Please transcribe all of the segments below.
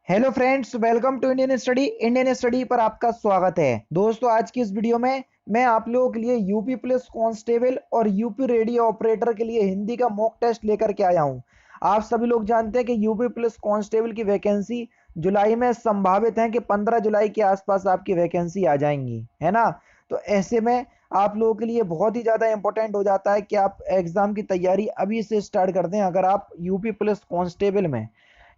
Hello friends, welcome to Indian study पर आपका स्वागत है। दोस्तों, आज की इस वीडियो में मैं आप लोगों के लिए यूपी पुलिस कांस्टेबल और यूपी रेडियो ऑपरेटर के लिए हिंदी का मॉक टेस्ट लेकर के आया हूं। आप सभी लोग जानते हैं कि यूपी पुलिस कांस्टेबल की वैकेंसी जुलाई में संभावित है कि 15 जुलाई के आसपास आपकी वैकेंसी आ जाएंगी, है ना। तो ऐसे में आप लोगों के लिए बहुत ही ज़्यादा इंपॉर्टेंट हो जाता है कि आप एग्ज़ाम की तैयारी अभी से स्टार्ट कर दें। अगर आप यूपी पुलिस कांस्टेबल में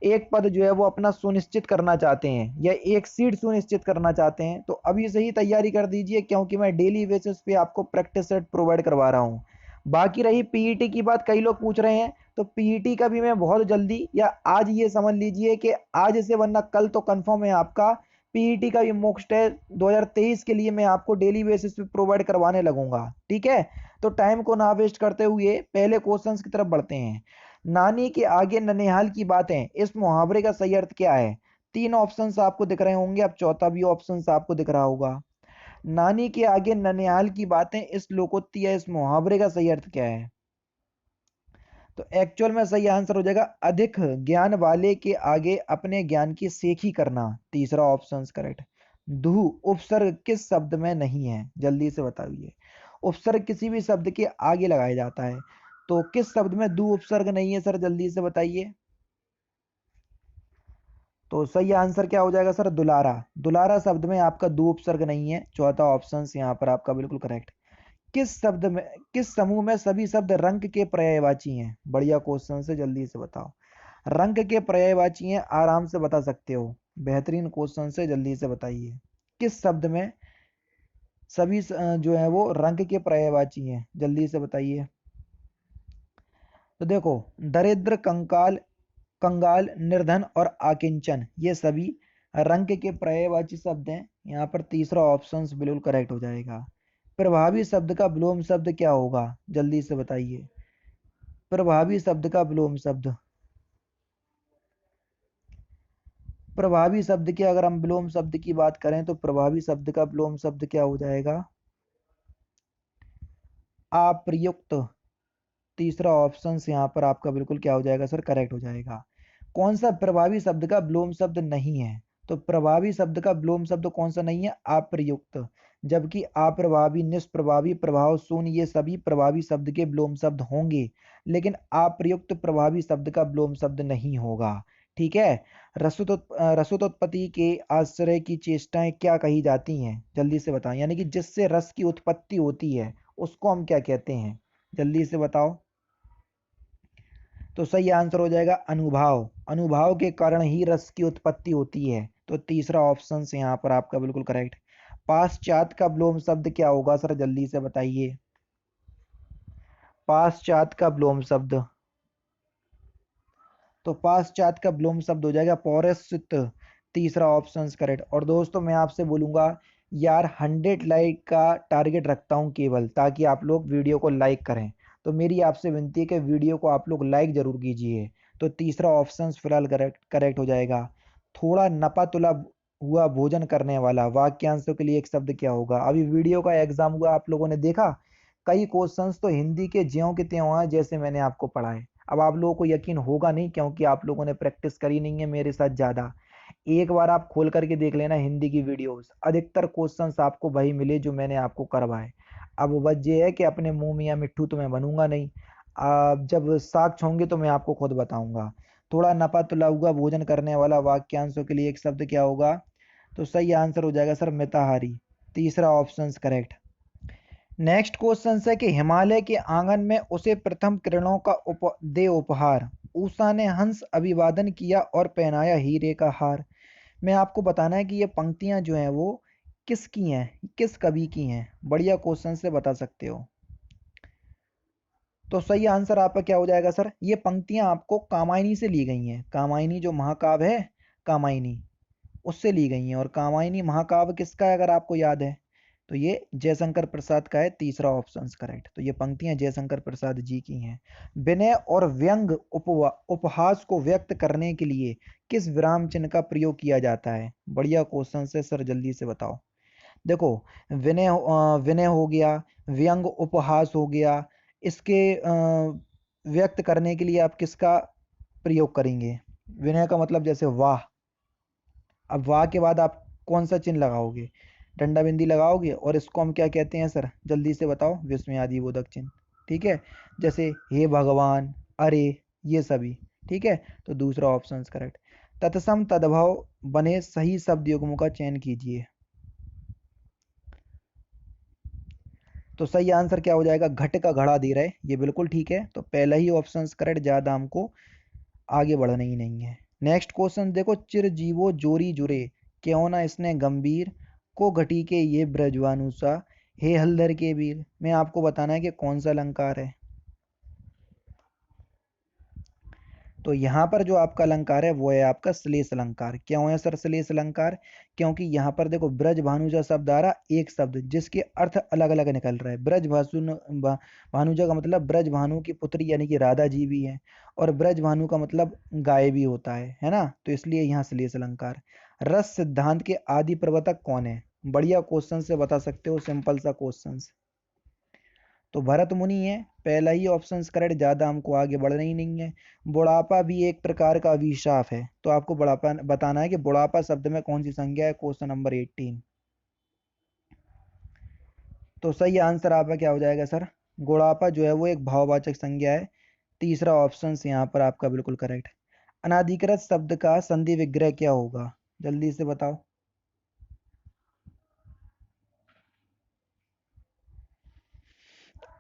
एक पद जो है वो अपना सुनिश्चित करना चाहते हैं या एक सीट सुनिश्चित करना चाहते हैं, तो अभी से ही तैयारी कर दीजिए, क्योंकि मैं डेली बेसिस पे आपको प्रैक्टिस सेट प्रोवाइड करवा रहा हूँ। बाकी रही पीईटी की बात, कई लोग पूछ रहे हैं, तो पीईटी का भी मैं बहुत जल्दी या आज ये समझ लीजिए कि आज से वरना कल तो कंफर्म है आपका पीईटी का भी मॉक टेस्ट 2023 के लिए मैं आपको डेली बेसिस पे प्रोवाइड करवाने लगूंगा। ठीक है, तो टाइम को ना वेस्ट करते हुए पहले क्वेश्चंस की तरफ बढ़ते हैं। नानी के आगे ननिहाल की बातें, इस मुहावरे का सही अर्थ क्या है? तीन ऑप्शंस आपको दिख रहे होंगे, अब चौथा भी ऑप्शंस आपको दिख रहा होगा। नानी के आगे ननिहाल की बातें, इस लोकोक्ति या इस मुहावरे का सही अर्थ क्या है? तो एक्चुअल में सही आंसर हो जाएगा अधिक ज्ञान वाले के आगे अपने ज्ञान की सेखी करना। तीसरा ऑप्शन करेक्ट। दु उपसर्ग किस शब्द में नहीं है? जल्दी से बताइए। उपसर्ग किसी भी शब्द के आगे लगाया जाता है, तो किस शब्द में दु उपसर्ग नहीं है सर? जल्दी से बताइए। तो सही आंसर क्या हो जाएगा सर? दुलारा। दुलारा शब्द में आपका दो उपसर्ग नहीं है। चौथा ऑप्शन यहाँ पर आपका बिल्कुल करेक्ट। किस शब्द में, किस समूह में सभी शब्द रंग के पर्यायवाची हैं? बढ़िया क्वेश्चन से, जल्दी से बताओ। रंग के पर्यायवाची हैं, आराम से बता सकते हो। बेहतरीन क्वेश्चन से, जल्दी से बताइए। किस शब्द में सभी जो है वो रंग के पर्यायवाची हैं? जल्दी से बताइए। तो देखो, दरिद्र, कंकाल, कंगाल, निर्धन और आकिंचन, ये सभी रंग के पर्यायवाची शब्द हैं। यहाँ पर तीसरा ऑप्शन बिल्कुल करेक्ट हो जाएगा। प्रभावी शब्द का विलोम शब्द क्या होगा? जल्दी से बताइए। प्रभावी शब्द का विलोम शब्द, प्रभावी शब्द के अगर हम विलोम शब्द की बात करें तो प्रभावी शब्द का विलोम शब्द क्या हो जाएगा? अप्रयुक्त। तीसरा ऑप्शन यहाँ पर आपका बिल्कुल क्या हो जाएगा सर? करेक्ट हो जाएगा। कौन सा प्रभावी शब्द का विलोम शब्द नहीं है? तो प्रभावी शब्द का विलोम शब्द कौन सा नहीं है? अप्रयुक्त। जबकि अप्रभावी, निष्प्रभावी, प्रभाव शून्य, ये सभी प्रभावी शब्द के विलोम शब्द होंगे, लेकिन अप्रयुक्त प्रभावी शब्द का विलोम शब्द नहीं होगा। ठीक है। रसोत्पत्ति के आश्रय की चेष्टाएं क्या कही जाती हैं? जल्दी से बताएं। यानी कि जिससे रस की उत्पत्ति होती है उसको हम क्या कहते हैं? जल्दी से बताओ। तो सही आंसर हो जाएगा अनुभाव। अनुभाव के कारण ही रस की उत्पत्ति होती है। तो तीसरा ऑप्शन से यहाँ पर आपका बिल्कुल करेक्ट। पाश्चात्य का विलोम शब्द क्या होगा सर? जल्दी से बताइए। पाश्चात्य का विलोम शब्द, तो पाश्चात्य का विलोम शब्द हो जाएगा पौरस्त्य। तीसरा ऑप्शन करेक्ट। और दोस्तों, मैं आपसे बोलूंगा यार, 100 लाइक का टारगेट रखता हूं केवल, ताकि आप लोग वीडियो को लाइक करें। तो मेरी आपसे विनती है कि वीडियो को आप लोग लाइक जरूर कीजिए। तो तीसरा ऑप्शन फिलहाल करेक्ट करेक्ट हो जाएगा। थोड़ा नपा तुला हुआ भोजन करने वाला, वाक्यांशों के लिए एक शब्द क्या होगा? अभी वीडियो का एग्जाम हुआ, आप लोगों ने देखा, कई क्वेश्चंस तो हिंदी के ज्यों के त्यों हैं जैसे मैंने आपको पढ़ाए। अब आप लोगों को यकीन होगा नहीं, क्योंकि आप लोगों ने प्रैक्टिस करी नहीं है मेरे साथ ज़्यादा। एक बार आप खोल करके देख लेना हिंदी की वीडियोस, अधिकतर क्वेश्चंस आपको वही मिले जो मैंने आपको करवाए। अब बस ये है कि अपने मुंह मियाँ मिट्ठू तो मैं बनूंगा नहीं। अब जब साक्ष्य होंगे तो मैं आपको खुद बताऊंगा। थोड़ा नपा तुला हुआ भोजन करने वाला, वाक्यांशों के लिए एक शब्द क्या होगा? तो सही आंसर हो जाएगा सर मिताहारी। तीसरा ऑप्शन करेक्ट। नेक्स्ट क्वेश्चन है कि हिमालय के आंगन में उसे प्रथम किरणों का दे उपहार, उषा ने हंस अभिवादन किया और पहनाया हीरे का हार। मैं आपको बताना है कि ये पंक्तियां जो हैं वो किसकी हैं, किस कवि की हैं? बढ़िया क्वेश्चन से बता सकते हो। तो सही आंसर आपका क्या हो जाएगा सर? ये पंक्तियां आपको कामायनी से ली गई हैं। कामायनी जो महाकाव्य है, कामायनी, उससे ली गई हैं। और कामायनी महाकाव्य किसका है अगर आपको याद है? तो ये जयशंकर प्रसाद का है। तीसरा ऑप्शन करेक्ट। तो ये पंक्तियां जयशंकर प्रसाद जी की हैं। विनय और व्यंग उपहास को व्यक्त करने के लिए किस विराम चिन्ह का प्रयोग किया जाता है? बढ़िया क्वेश्चन से सर, जल्दी से बताओ। देखो, विनय हो गया, व्यंग उपहास हो गया, इसके व्यक्त करने के लिए आप किसका प्रयोग करेंगे? विनय का मतलब जैसे वाह, अब वाह के बाद आप कौन सा चिन्ह लगाओगे? डंडा बिंदी लगाओगे, और इसको हम क्या कहते हैं सर? जल्दी से बताओ। विस्मयादि बोधक चिन्ह। ठीक है, जैसे हे भगवान, अरे, ये सभी। ठीक है, तो दूसरा ऑप्शन करेक्ट। तत्सम तद्भव बने सही शब्द युग्मों का चयन कीजिए। तो सही आंसर क्या हो जाएगा? घट का घड़ा दे रहे, ये बिल्कुल ठीक है, तो पहला ही ऑप्शन करेक्ट, ज्यादा हमको आगे बढ़ना ही नहीं है। नेक्स्ट क्वेश्चन देखो, चिर जीवो जोरी जुरे, क्यों ना इसने गंभीर, को घटी के ये ब्रजवानुसा, हे हलधर के वीर। मैं आपको बताना है कि कौन सा अलंकार है। तो यहाँ पर जो आपका अलंकार है वो है आपका श्लेष अलंकार। क्यों है सर श्लेष अलंकार? क्योंकि यहाँ पर देखो ब्रज भानुजा शब्द आ रहा, एक शब्द जिसके अर्थ अलग अलग निकल रहा है। भानुजा का मतलब ब्रज भानु की पुत्री यानी कि राधा जी भी है, और ब्रज भानु का मतलब गाय भी होता है ना, तो इसलिए यहाँ श्लेष अलंकार। रस सिद्धांत के आदि प्रवर्तक कौन है? बढ़िया क्वेश्चन से बता सकते हो, सिंपल सा क्वेश्चन। तो भरत मुनि है, पहला ही ऑप्शन करेक्ट, ज्यादा हमको आगे बढ़ना ही नहीं है। बुढ़ापा भी एक प्रकार का अभिशाप है, तो आपको बुढ़ापा बताना है कि बुढ़ापा शब्द में कौन सी संज्ञा है, क्वेश्चन नंबर 18। तो सही आंसर आपका क्या हो जाएगा सर? बुढ़ापा जो है वो एक भाववाचक संज्ञा है। तीसरा ऑप्शन यहाँ पर आपका बिल्कुल करेक्ट। अनाधिकृत शब्द का संधि विग्रह क्या होगा? जल्दी से बताओ।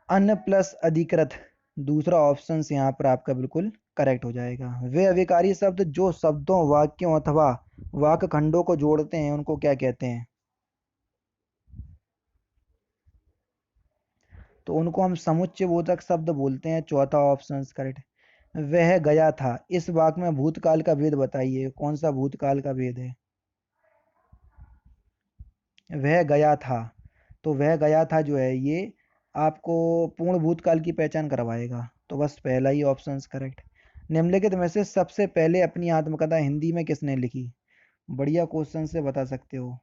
अन प्लस अधिकृत, दूसरा ऑप्शन यहाँ पर आपका बिल्कुल करेक्ट हो जाएगा। वे अविकारी शब्द जो शब्दों, वाक्यों अथवा वाक्य खंडों को जोड़ते हैं उनको क्या कहते हैं? तो उनको हम समुच्चय बोधक शब्द बोलते हैं। चौथा ऑप्शन करेक्ट। वह गया था, इस वाक्य में भूतकाल का भेद बताइए, कौन सा भूतकाल का भेद है? वह गया था, तो वह गया था जो है ये आपको पूर्ण भूतकाल की पहचान करवाएगा, तो बस पहला ही ऑप्शन करेक्ट। निम्नलिखित में से सबसे पहले अपनी आत्मकथा हिंदी में किसने लिखी? बढ़िया क्वेश्चन से बता सकते हो।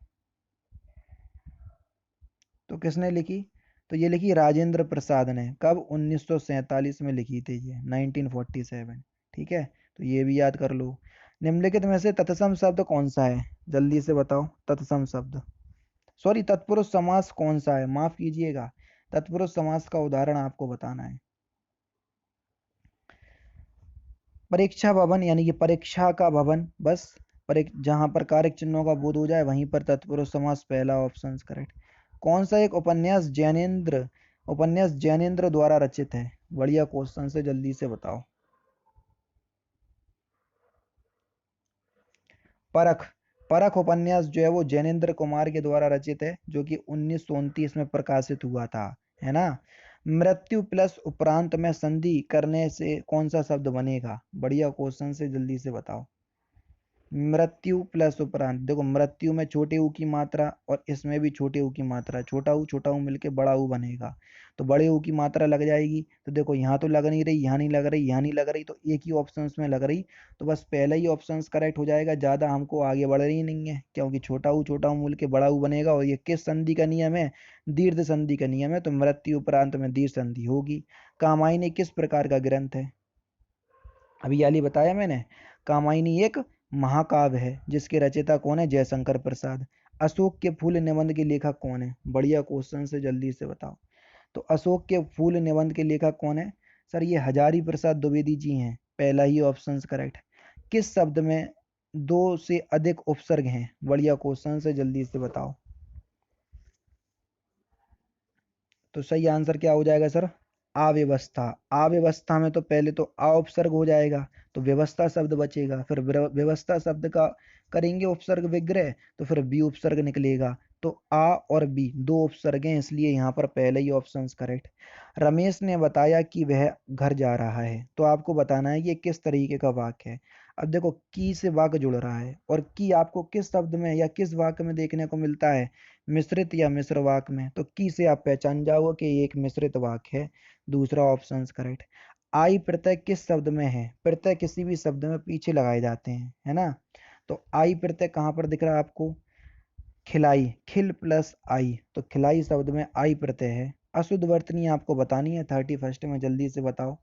तो किसने लिखी? तो ये लिखी राजेंद्र प्रसाद ने। कब? 1947 में लिखी थी ये, 1947। ठीक है, तो ये भी याद कर लो। निम्नलिखित में से तत्सम शब्द कौन सा है? जल्दी से बताओ। तत्सम शब्द, सॉरी, तत्पुरुष समास कौन सा है? माफ कीजिएगा, तत्पुरुष समास का उदाहरण आपको बताना है। परीक्षा भवन यानी कि परीक्षा का भवन, बस जहां पर कारक चिन्हों का बोध हो जाए वहीं पर तत्पुरुष समास, पहला ऑप्शन करेक्ट। कौन सा एक उपन्यास जैनेन्द्र द्वारा रचित है? बढ़िया क्वेश्चन से, जल्दी से बताओ। परख, परख उपन्यास जो है वो जैनेन्द्र कुमार के द्वारा रचित है, जो कि 1929 में प्रकाशित हुआ था, है ना। मृत्यु प्लस उपरांत में संधि करने से कौन सा शब्द बनेगा? बढ़िया क्वेश्चन से, जल्दी से बताओ। मृत्यु प्लस उपरांत, देखो मृत्यु में छोटे ऊ की मात्रा और इसमें भी छोटे ऊ की मात्रा, छोटा ऊ मिलके बड़ा ऊ बनेगा, तो बड़े ऊ की मात्रा लग जाएगी। तो देखो यहाँ तो लग नहीं रही, यहाँ नहीं लग रही, यहाँ नहीं लग रही, तो एक ही ऑप्शन में लग रही, तो बस पहला ही ऑप्शन करेक्ट हो जाएगा। ज्यादा हमको आगे बढ़ रही नहीं है, क्योंकि छोटा ऊ मिलके बड़ा ऊ बनेगा, और ये किस संधि का नियम है? दीर्घ संधि का नियम है, तो मृत्यु उपरांत में दीर्घ संधि होगी। कामायनी किस प्रकार का ग्रंथ है? अभी याली बताया मैंने, कामायनी एक महाकाव्य है जिसके रचयिता कौन है? जयशंकर प्रसाद। अशोक के फूल निबंध के लेखक कौन है? बढ़िया क्वेश्चन से, जल्दी से बताओ। तो अशोक के फूल निबंध के लेखक कौन है? सर ये हजारी प्रसाद द्विवेदी जी हैं, पहला ही ऑप्शन करेक्ट। किस शब्द में दो से अधिक उपसर्ग हैं? बढ़िया क्वेश्चन से, जल्दी से बताओ। तो सही आंसर क्या हो जाएगा सर? अव्यवस्था। अव्यवस्था में तो पहले तो आ उपसर्ग हो जाएगा, तो व्यवस्था शब्द बचेगा, फिर व्यवस्था शब्द का करेंगे उपसर्ग विग्रह, तो फिर बी उपसर्ग निकलेगा। तो आ और बी दो उपसर्ग हैं, इसलिए यहाँ पर पहले ही ऑप्शन करेक्ट। रमेश ने बताया कि वह घर जा रहा है, तो आपको बताना है कि ये किस तरीके का वाक्य है। अब देखो की से वाक्य जुड़ रहा है, और की आपको किस शब्द में या किस वाक्य में देखने को मिलता है? मिश्रित या मिश्र वाक्य में। तो की से आप पहचान जाओगे कि ये एक मिश्रित वाक्य है, दूसरा ऑप्शन करेक्ट। आई प्रत्यय किस शब्द में है? प्रत्यय किसी भी शब्द में पीछे लगाए जाते हैं, है ना। तो आई प्रत्यय कहाँ पर दिख रहा है आपको? खिलाई, खिल प्लस आई, तो खिलाई शब्द में आई प्रत्यय है। अशुद्ध वर्तनी आपको बतानी है 31st में, जल्दी से बताओ।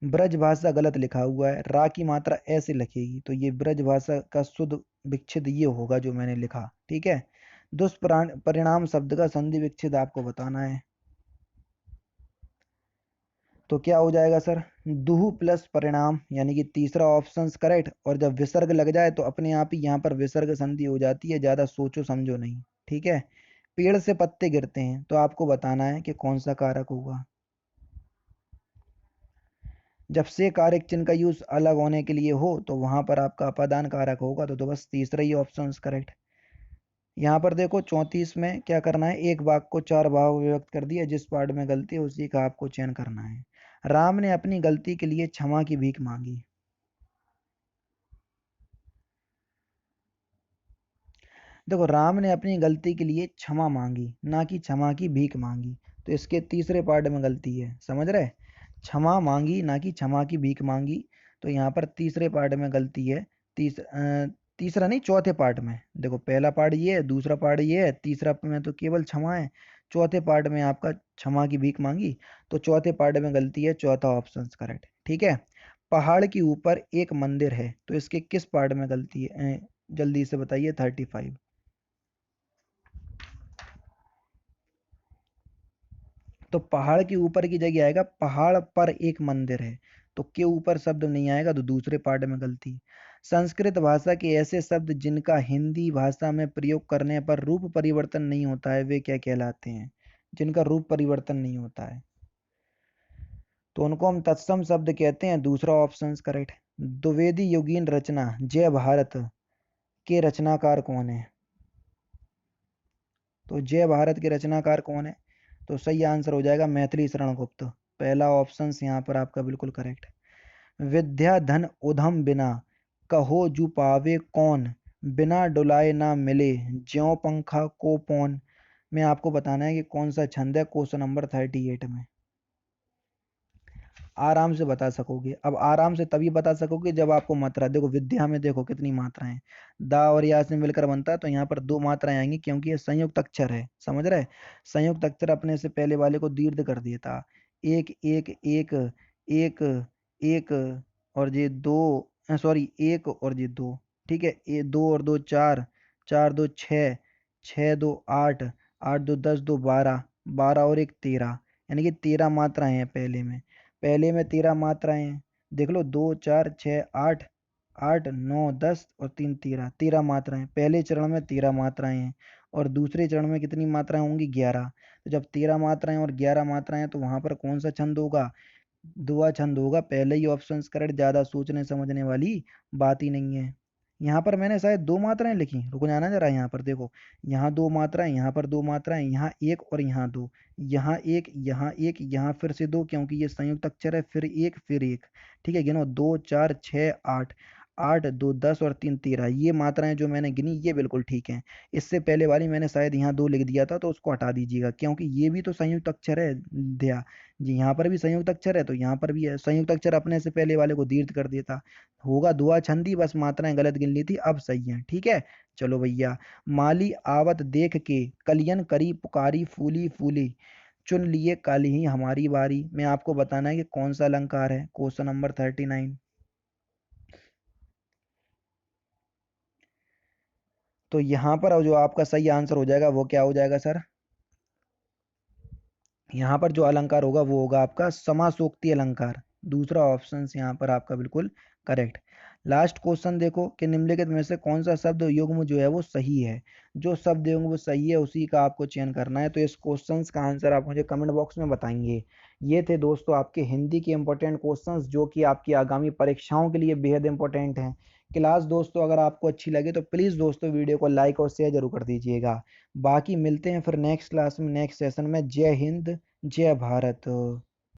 ब्रजभाषा गलत लिखा हुआ है, रा की मात्रा ऐसे लिखेगी, तो ये ब्रजभाषा का शुद्ध विच्छेद ये होगा जो मैंने लिखा। ठीक है, दुष्परिणाम शब्द का संधि विच्छेद आपको बताना है। तो क्या हो जाएगा सर, दुहु प्लस परिणाम, यानी कि तीसरा ऑप्शन करेक्ट। और जब विसर्ग लग जाए तो अपने आप ही यहाँ पर विसर्ग संधि हो जाती है, ज्यादा सोचो समझो नहीं। ठीक है, पेड़ से पत्ते गिरते हैं, तो आपको बताना है कि कौन सा कारक होगा। जब से कारक चिन्ह का यूज अलग होने के लिए हो तो वहां पर आपका अपादान कारक होगा, तो बस तीसरा ही ऑप्शन करेक्ट। यहाँ पर देखो 34 में क्या करना है, एक वाक्य को 4 भाग में विभक्त कर दिया, जिस पार्ट में गलती है उसी का आपको चयन करना है। राम ने अपनी गलती के लिए क्षमा की भीख मांगी। देखो, राम ने अपनी गलती के लिए क्षमा मांगी, ना कि क्षमा की भीख मांगी, तो इसके तीसरे पार्ट में गलती है, समझ रहे। क्षमा मांगी ना कि क्षमा की भीख मांगी, तो यहाँ पर तीसरे पार्ट में गलती है। तीसरा नहीं, चौथे पार्ट में देखो, पहला पार्ट ये है, दूसरा पार्ट ये है, तीसरा में तो केवल क्षमा है, चौथे पार्ट में आपका क्षमा की भीख मांगी, तो चौथे पार्ट में गलती है, चौथा ऑप्शन करेक्ट। ठीक है, पहाड़ के ऊपर एक मंदिर है, तो इसके किस पार्ट में गलती है, जल्दी से बताइए। 35। तो पहाड़ के ऊपर की जगह आएगा पहाड़ पर एक मंदिर है, तो के ऊपर शब्द नहीं आएगा, तो दूसरे पार्ट में गलती। संस्कृत भाषा के ऐसे शब्द जिनका हिंदी भाषा में प्रयोग करने पर रूप परिवर्तन नहीं होता है वे क्या कहलाते हैं, जिनका रूप परिवर्तन नहीं होता है, तो उनको हम तत्सम शब्द कहते हैं, दूसरा ऑप्शन करेक्ट। द्विवेदी योगीन रचना जय भारत के रचनाकार कौन है, तो जय भारत के रचनाकार कौन है, तो सही आंसर हो जाएगा मैथिली शरण गुप्त। पहला ऑप्शन यहाँ पर आपका बिल्कुल करेक्ट। विद्या धन उधम बिना कहो जू पावे कौन, बिना डुलाए ना मिले ज्यों पंखा को पौन। में आपको बताना है कि कौन सा छंद है क्वेश्चन नंबर 38 में। आराम से बता सकोगे, अब आराम से तभी बता सकोगे जब आपको मात्रा देखो, विद्या में देखो कितनी मात्राएं, दा और या से मिलकर बनता है, तो यहाँ पर 2 मात्राएं आएंगी क्योंकि ये संयुक्त अक्षर है, समझ रहे। संयुक्त अक्षर अपने से पहले वाले को दीर्घ कर दिया था, एक एक एक एक एक, और ये दो, सॉरी एक और ये दो। ठीक है, ये 2 और 2 4, 4 2 6, 6 2 8, 8 2 10, 2 12, 12 और 1 13, यानी कि 13 मात्राएं हैं पहले में 13 मात्राएं हैं। देख लो, 2 4 6 8, 8 9 10 और 3 13, 13 मात्राएं पहले चरण में, 13 मात्राएं हैं, और दूसरे चरण में कितनी मात्राएं होंगी, 11। तो जब 13 मात्राएं और 11 मात्राएं हैं, तो वहां पर कौन सा छंद होगा, दुआ छंद होगा। पहले ही ऑप्शन करेक्ट, ज्यादा सोचने समझने वाली बात ही नहीं है। यहाँ पर मैंने शायद 2 मात्राएं लिखी, रुको जाना जरा, यहाँ पर देखो, यहाँ 2 मात्राएं, यहाँ पर 2 मात्राएं, यहाँ एक और यहाँ 2, यहाँ एक यहाँ एक यहाँ फिर से 2, क्योंकि ये संयुक्त अक्षर है, फिर एक फिर एक। ठीक है, गिनो, 2 4 6 8, 8 2 10 और 3 13, ये मात्राएं जो मैंने गिनी ये बिल्कुल ठीक हैं। इससे पहले वाली मैंने शायद यहाँ 2 लिख दिया था, तो उसको हटा दीजिएगा, क्योंकि ये भी तो संयुक्त अक्षर है। दिया जी, यहाँ पर भी संयुक्त अक्षर है, तो यहाँ पर भी है संयुक्त अक्षर, अपने से पहले वाले को दीर्घ कर देता, होगा दुआ छंदी, बस मात्राएं गलत गिन ली थी, अब सही है। ठीक है, चलो भैया। माली आवत देख के कलियन करी पुकारी फूली फूली, चुन लिए कल ही हमारी बारी। में आपको बताना है कि कौन सा अलंकार है, क्वेश्चन नंबर 39। तो यहाँ पर जो आपका सही आंसर हो जाएगा वो क्या हो जाएगा सर, यहाँ पर जो अलंकार होगा वो होगा आपका समासोक्ति अलंकार, दूसरा ऑप्शन यहाँ पर आपका बिल्कुल करेक्ट। लास्ट क्वेश्चन देखो कि निम्नलिखित में से कौन सा शब्द युग्म जो है वो सही है, जो शब्द युग्म वो सही है उसी का आपको चयन करना है। तो इस क्वेश्चन का आंसर आप मुझे कमेंट बॉक्स में बताएंगे। ये थे दोस्तों आपके हिंदी के इंपॉर्टेंट क्वेश्चंस, जो कि आपकी आगामी परीक्षाओं के लिए बेहद इंपॉर्टेंट हैं। क्लास दोस्तों अगर आपको अच्छी लगे तो प्लीज़ दोस्तों वीडियो को लाइक और शेयर जरूर कर दीजिएगा। बाकी मिलते हैं फिर नेक्स्ट क्लास में, नेक्स्ट सेशन में। जय हिंद, जय भारत।